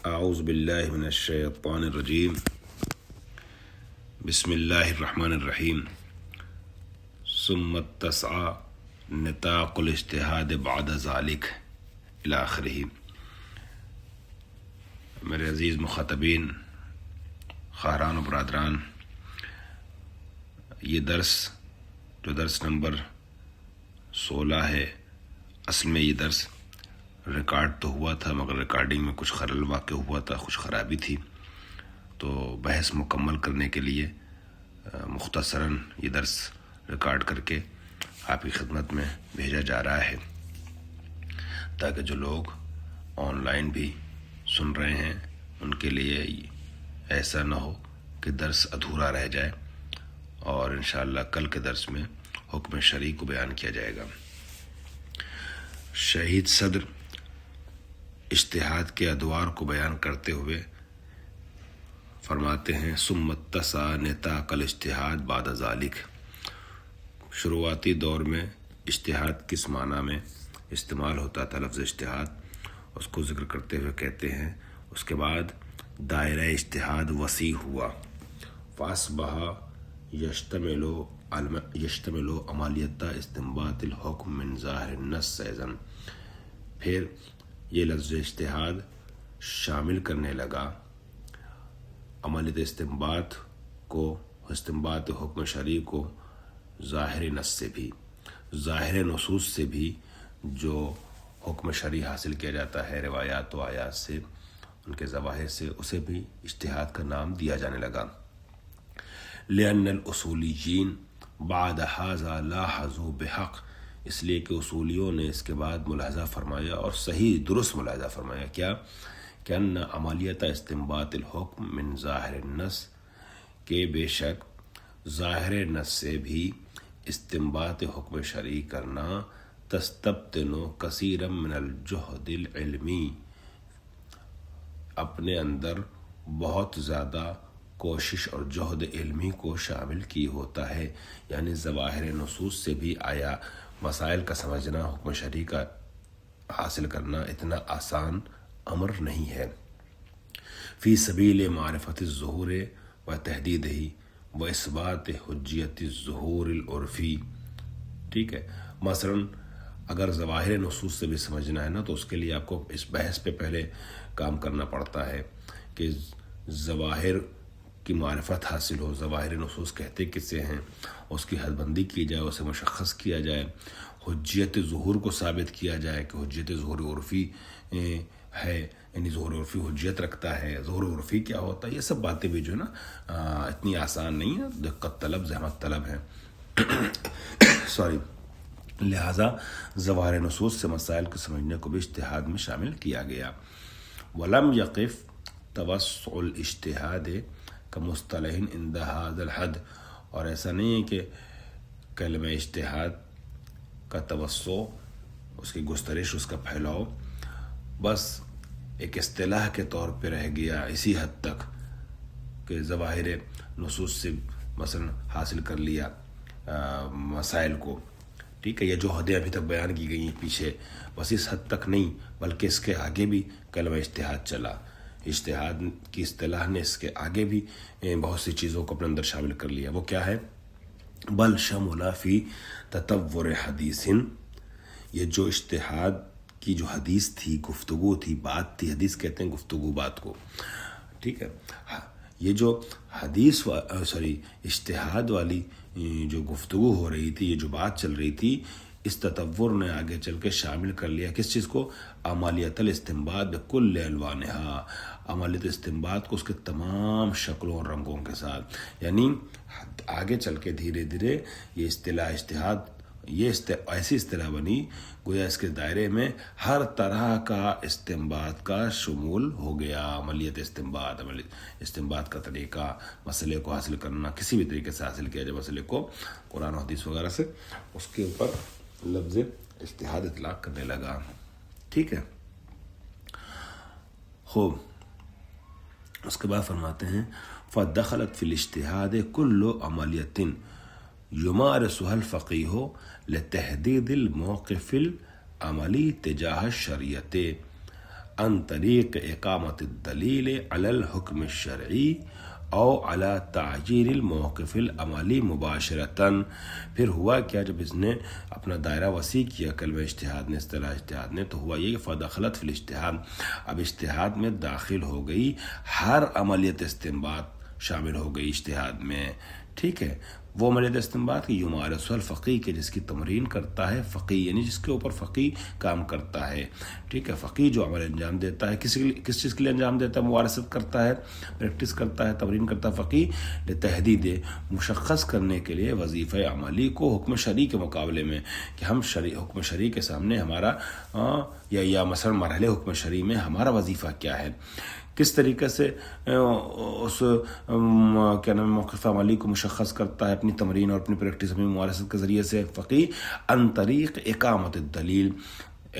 اعوذ باللہ من الشیطان الرجیم بسم اللہ الرحمن الرحیم ثم اتسع نطاق الاجتہاد بعد ذلك الی آخرہ۔ میرے عزیز مخاطبین، خواہران و برادران، یہ درس نمبر 16 ہے۔ اصل میں یہ درس ریکارڈ تو ہوا تھا، مگر ریکارڈنگ میں کچھ خلل واقع ہوا تھا، کچھ خرابی تھی، تو بحث مکمل کرنے کے لیے مختصراً یہ درس ریکارڈ کر کے آپ کی خدمت میں بھیجا جا رہا ہے، تاکہ جو لوگ آن لائن بھی سن رہے ہیں ان کے لیے ایسا نہ ہو کہ درس ادھورا رہ جائے، اور انشاءاللہ کل کے درس میں حکم شرعی کو بیان کیا جائے گا۔ شہید صدر اجتہاد کے ادوار کو بیان کرتے ہوئے فرماتے ہیں ثم اتسع نطاق الاجتہاد بعد ذلك۔ شروعاتی دور میں اجتہاد کس معنی میں استعمال ہوتا تھا لفظ اجتہاد، اس کو ذکر کرتے ہوئے کہتے ہیں اس کے بعد دائرہ اجتہاد وسیع ہوا، فاصبح یشتمل عملیت استنباط الحکم من ظاہر النص ایضاً۔ پھر یہ لفظ اجتہاد شامل کرنے لگا عملیت استنباط حکم شرعی کو ظاہر نص سے بھی، ظاہر نصوص سے بھی جو حکم شرعی حاصل کیا جاتا ہے روایات و آیات سے، ان کے ظواہر سے، اسے بھی اجتہاد کا نام دیا جانے لگا۔ لأن الاصولیین بعد ھذا لاحظوا بحق، اس لیے کہ اصولیوں نے اس کے بعد ملاحظہ فرمایا اور صحیح درست ملاحظہ فرمایا کیا کہ ان عملیت استنباط الحکم من ظاہر النص، کہ بے شک ظاہر نص سے بھی استنباط حکم شرعی کرنا تستبطن کثیرا من الجہد العلمی، اپنے اندر بہت زیادہ کوشش اور جہد علمی کو شامل کی ہوتا ہے، یعنی ظواہر نصوص سے بھی آیا مسائل کا سمجھنا، حکم شرعی کا حاصل کرنا اتنا آسان امر نہیں ہے۔ فی سبیل معرفت الظہور و تحدیدہ و اثبات حجیت الظہور العرفی۔ ٹھیک ہے، مثلا اگر ظواہر نصوص سے بھی سمجھنا ہے نا، تو اس کے لیے آپ کو اس بحث پہ پہلے کام کرنا پڑتا ہے کہ ظواہر کی معرفت حاصل ہو، ظواہر نصوص کہتے کسے ہیں، اس کی حد بندی کی جائے، اسے مشخص کیا جائے، حجیت ظہور کو ثابت کیا جائے کہ حجیت ظہور عرفی ہے، یعنی ظہور عرفی حجیت رکھتا ہے، ظہور عرفی کیا ہوتا ہے، یہ سب باتیں بھی جو ہے نا اتنی آسان نہیں ہیں، دقت طلب، زحمت طلب ہیں لہذا ظواہر نصوص سے مسائل کو سمجھنے کو بھی اجتہاد میں شامل کیا گیا۔ ولم یقف توسع الاجتہاد کمصطلح عند ھذا الحد، اور ایسا نہیں ہے کہ کلمہ اجتہاد کا توسع، اس کی گسترش، اس کا پھیلاؤ بس ایک اصطلاح کے طور پہ رہ گیا اسی حد تک کہ ظواہر نصوص سے مثلا حاصل کر لیا مسائل کو، ٹھیک ہے، یہ جو حدیں ابھی تک بیان کی گئی ہیں پیچھے، بس اس حد تک نہیں بلکہ اس کے آگے بھی کلمہ اجتہاد چلا۔ اجتہاد کی اصطلاح نے اس کے آگے بھی بہت سی چیزوں کو اپنے اندر شامل کر لیا۔ وہ کیا ہے؟ بل شمل فی تطور حدیث، یہ جو اجتہاد کی جو حدیث تھی، گفتگو تھی، بات تھی، حدیث کہتے ہیں گفتگو بات کو، ٹھیک ہے، یہ جو اجتہاد والی جو گفتگو ہو رہی تھی، یہ جو بات چل رہی تھی، اس تطور نے آگے چل کے شامل کر لیا کس چیز کو؟ عملیت الاستنباط بکل الوانہا، عملیت استنباط کو اس کے تمام شکلوں اور رنگوں کے ساتھ، یعنی آگے چل کے دھیرے دھیرے یہ اصطلاح اجتہاد ایسی اصطلاح بنی گویا اس کے دائرے میں ہر طرح کا استنباط کا شمول ہو گیا۔ عملیت استنباط کا طریقہ، مسئلے کو حاصل کرنا، کسی بھی طریقے سے حاصل کیا جائے مسئلے کو قرآن و حدیث وغیرہ سے، اس کے اوپر لفظ اجتہاد اطلاق کرنے لگا۔ ٹھیک ہے، خوب، اس کے بعد فرماتے ہیں فَدَخَلَتْ فِي الْاجْتِهَادِ كُلُّ عَمَلِيَةٍ يُمَارِسُهَا الْفَقِيهُ لِتَحْدِيدِ الْمَوْقِفِ الْعَمَلِي تجاه الشَّرِيعَةِ۔ عن طریق اقامت الدلیل علی الحکم الشرعی او علی تعجیل الموقف العملی مباشرتاً. پھر ہوا کیا جب اس نے اپنا دائرہ وسیع کیا کلمہ اجتہاد نے، اصطلاح اجتہاد نے، تو ہوا یہ کہ فدخلت فی الاجتہاد، اب اجتہاد میں داخل ہو گئی ہر عملیت استنباط شامل ہو گئی اجتہاد میں. ٹھیک ہے، وہ عملیت استنباط کی یمارس الفقیہ کے جس کی تمرین کرتا ہے فقیہ، یعنی جس کے اوپر فقیہ کام کرتا ہے. ٹھیک ہے، فقیہ جو عمل انجام دیتا ہے کس چیز کے لیے انجام دیتا ہے؟ ممارست کرتا ہے، پریکٹس کرتا ہے، تمرین کرتا ہے. فقیہ لتحدید، مشخص کرنے کے لیے وظیفہ عملی کو حکم شرعی کے مقابلے میں، کہ ہم حکم شرعی کے سامنے ہمارا یا مثلا مرحلے حکم شرعی میں ہمارا وظیفہ کیا ہے، کس طریقے سے اس کیا نام موقف عملی کو مشخص کرتا ہے اپنی تمرین اور اپنی پریکٹس، اپنی ممارست کے ذریعے سے. فقیہ عن طریق اقامت الدلیل،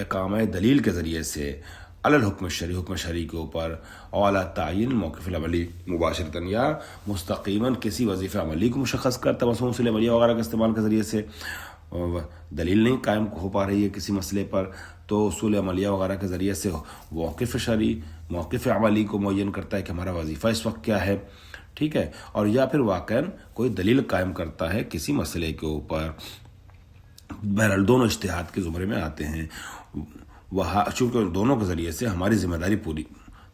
اقامہ دلیل کے ذریعے سے، علی الحکم الشرعی، حکم شرعی کے اوپر، اور اعلیٰ تعین موقف العملی مباشرتاً، یا مستقیماً کسی وظیفہ عملی کو مشخص کرتا ہے مصنوع سے عملیہ وغیرہ کے استعمال کے ذریعے سے. دلیل نہیں قائم ہو پا رہی ہے کسی مسئلے پر، تو اصول عملیہ وغیرہ کے ذریعے سے موقف شرعی، موقف عملی کو معین کرتا ہے کہ ہمارا وظیفہ اس وقت کیا ہے. ٹھیک ہے، اور یا پھر واقعاً کوئی دلیل قائم کرتا ہے کسی مسئلے کے اوپر. بہرحال دونوں اجتہاد کے زمرے میں آتے ہیں، وہاں چونکہ دونوں کے ذریعے سے ہماری ذمہ داری پوری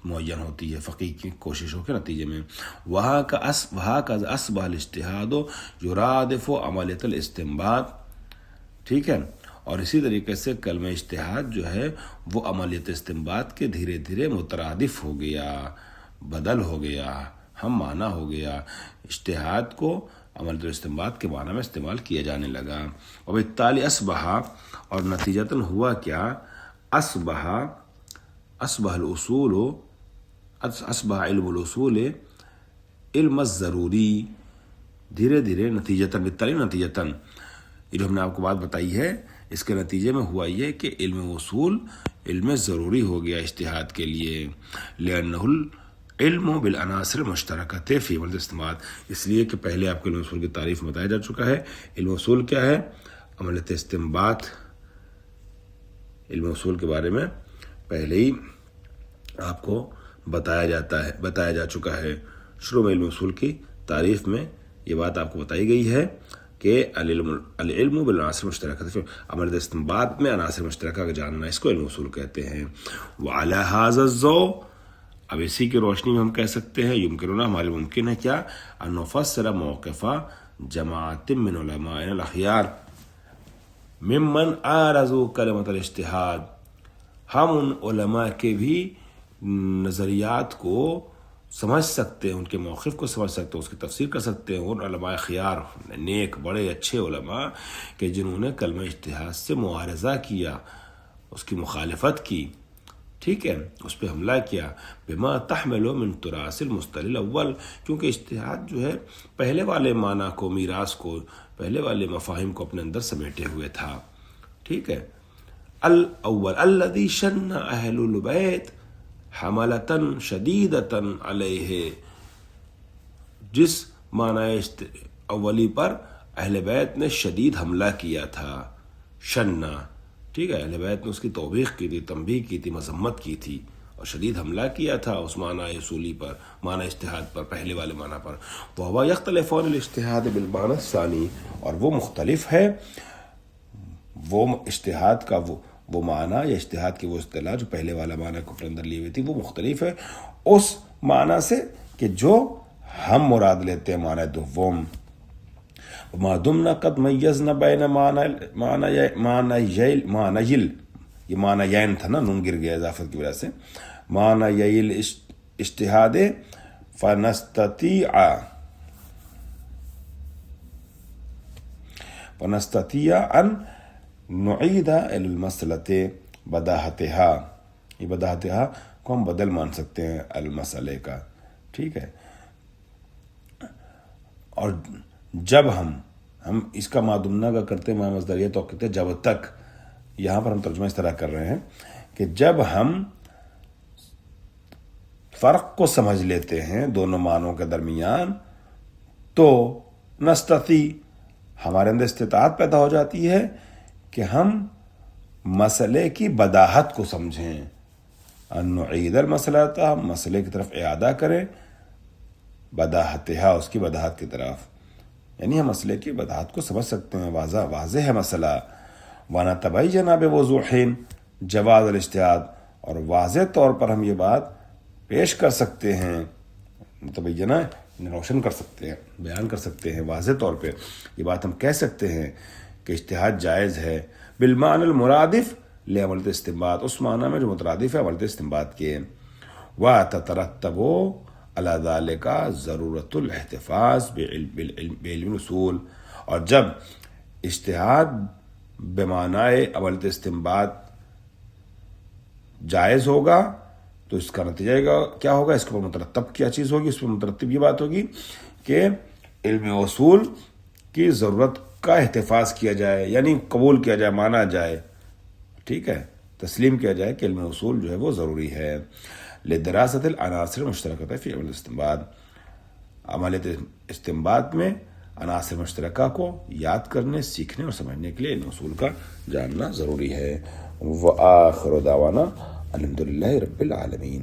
معین ہوتی ہے فقیہ کی کوششوں کے نتیجے میں. وہاں کا اصبح الاجتہاد یرادف عملیۃ الاستنباط. ٹھیک ہے، اور اسی طریقے سے کلمہ اجتہاد جو ہے وہ عملیت استنباط کے دھیرے دھیرے مترادف ہو گیا، بدل ہو گیا، ہم معنی ہو گیا. اجتہاد کو عملیت الاستنباط کے معنی میں استعمال کیا جانے لگا. وبالتالی اصبح، اور نتیجتاً ہوا کیا، اصبح الاصول، اصبح علم الاصول علم الضروری. دھیرے دھیرے نتیجتاً، بالتالی نتیجتاً، یہ جو ہم نے آپ کو بات بتائی ہے اس کے نتیجے میں ہوا یہ کہ علم اصول علم ضروری ہو گیا اجتہاد کے لیے. لأنہ العلم بالعناصر المشترکۃ فی عملیۃ الاستنباط، اس لیے کہ پہلے آپ کو علم اصول کی تعریف میں بتایا جا چکا ہے. علم اصول کیا ہے؟ عملیۃ استنباط. علم اصول کے بارے میں پہلے ہی آپ کو بتایا جا چکا ہے. شروع میں علم اصول کی تعریف میں یہ بات آپ کو بتائی گئی ہے کہ العلم بالعناصر المشترکۃ، عملیۃ استنباط میں عناصر مشترکہ کا جاننا، اس کو علم اصول کہتے ہیں. وعلی ھذا الضوء، اب اسی کی روشنی میں ہم کہہ سکتے ہیں، یمکننا، ہمارے ممکن ہے کیا، ان نفسر موقف جماعت من علماء الاخیار ممن عارضوا کلمۃ الاجتہاد. ہم ان علماء کے بھی نظریات کو سمجھ سکتے ہیں، ان کے موقف کو سمجھ سکتے ہیں، اس کی تفسیر کر سکتے ہیں. ان علماء خیار، نیک بڑے اچھے علماء کہ جنہوں نے کلمہ اجتہاد سے معارضہ کیا، اس کی مخالفت کی. ٹھیک ہے، اس پہ حملہ کیا. بما تحمل من تراث المصطلح الاول، کیونکہ اجتہاد جو ہے پہلے والے معنی کو، میراث کو، پہلے والے مفاہیم کو اپنے اندر سمیٹے ہوئے تھا. ٹھیک ہے، الاول الذي شن اہل البیت حملتاً شدیدتاً علیہ، جس معنی اولی پر اہل بیت نے شدید حملہ کیا تھا. شنّا، ٹھیک ہے، اہل بیت نے اس کی توبیخ کی تھی، تنبیہ کی تھی، مذمت کی تھی، اور شدید حملہ کیا تھا اس معنی اصولی پر، معنی اجتہاد پر، پہلے والے معنی پر. وَهُوَ يَخْتَلِفُ عَنِ الاجتہاد بِالْمَعْنَى الثَّانِي، اور وہ مختلف ہے، وہ اجتہاد کا وہ معنی یا اجتہاد کی وہ اصطلاح جو پہلے والا معنی کو اپنے اندر لی ہوئی تھی، وہ مختلف ہے اس معنی سے کہ جو ہم مراد لیتے ہیں معنی دوم. ما دمنا قد میزنا بین معنیل، یہ معنیین تھا نا، نون گر گیا اضافت کی وجہ سے، معنیل اجتہاد فنستطيع ان نعید الى المسئلة بداہتها، یہ بداہتها کو ہم بدل مان سکتے ہیں المسئلے کا. ٹھیک ہے، اور جب ہم اس کا مادمنا کا کرتے ہیں، مصدریہ تو کہتے ہیں جب تک، یہاں پر ہم ترجمہ اس طرح کر رہے ہیں کہ جب ہم فرق کو سمجھ لیتے ہیں دونوں معنوں کے درمیان، تو نستطیع، ہمارے اندر استطاعت پیدا ہو جاتی ہے کہ ہم مسئلے کی بداہت کو سمجھیں، ان نعید المسئلۃ، ہم مسئلے کی طرف اعادہ کریں، بداحتہا، اس کی بداحت کی طرف، یعنی ہم مسئلے کی بداحت کو سمجھ سکتے ہیں، واضح ہے مسئلہ، وَنَتَبَيَّنَ بِوُضُوحٍ جواز الاجتہاد، اور واضح طور پر ہم یہ بات پیش کر سکتے ہیں، متبینہ روشن کر سکتے ہیں، بیان کر سکتے ہیں، واضح طور پہ یہ بات ہم کہہ سکتے ہیں کہ اجتہاد جائز ہے، بالمعنی المرادف لعملۃ استنباط، اس معنی میں جو مترادف ہے عملۃ استنباط کے، وَتَتَرَتَّبُ عَلَى ذَلِكَ ضرورت الاحتفاظ بعلم الاصول، اور جب اجتہاد بمعنی عملۃ استنباط جائز ہوگا تو اس کا نتیجہ کیا ہوگا، اس کے اوپر مترتب کیا چیز ہوگی، اس پر مترتب یہ بات ہوگی کہ علم اصول کی ضرورت کا احتفاظ کیا جائے، یعنی قبول کیا جائے، مانا جائے، ٹھیک ہے، تسلیم کیا جائے کہ علم اصول جو ہے وہ ضروری ہے، لدراست العناصر المشترکۃ فی عمل الاستنباط، عملیت استنباط میں عناصر مشترکہ کو یاد کرنے، سیکھنے اور سمجھنے کے لیے علم اصول کا جاننا ضروری ہے۔ وآخر دعوانا الحمدللہ رب العالمین۔